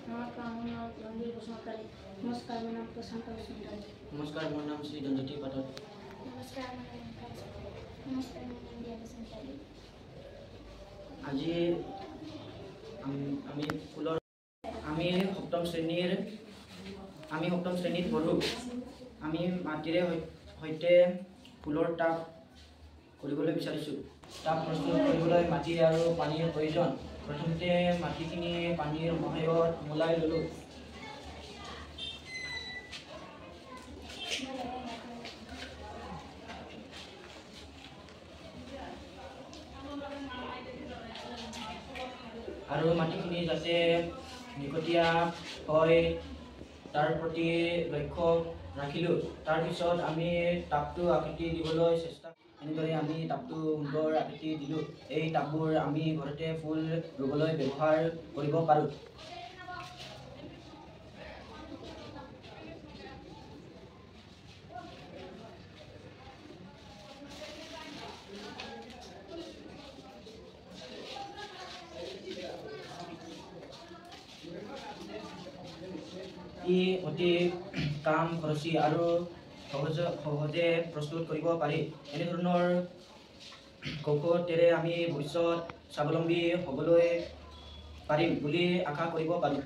नमस्कार मेरा नाम प्रशांत बसुंधरा। नमस्कार मेरा नाम श्री रंजती पाठक। नमस्कार मेरा नाम नमस्कार मेरा नाम दिया बसंत। আজি আমি ফুলৰ আমি সপ্তম শ্ৰেণীত পঢ়ো। আমি মাটিৰে সৈতে ফুলৰ টাব কৰিবলৈ বিচাৰিছোঁ। টাব প্ৰস্তুত কৰিবলৈ মাটি আৰু পানীৰ প্ৰয়োজন। প্ৰথমতে মাটিখিনি পানীৰ সহায়ত মিলাই ল'লোঁ। আৰু মাটিখিনি যাতে নিকটীয়া হয় তাৰ প্ৰতি লক্ষ্য ৰাখিলোঁ। তাৰপিছত আমি টাবটো আকৃতি দিবলৈ এনেদৰে আমি টাবটো সুন্দৰ আকৃতি দিলোঁ। এই টাববোৰ আমি ঘৰতে ফুল ৰুবলৈ ব্যৱহাৰ কৰিব পাৰোঁ। ই অতি কম খৰচী আৰু সহজে প্ৰস্তুত কৰিব পাৰি। এনেধৰণৰ কৌশলেৰে আমি ভৱিষ্যত স্বাৱলম্বী হ'বলৈ পাৰিম বুলি আশা কৰিব পাৰোঁ।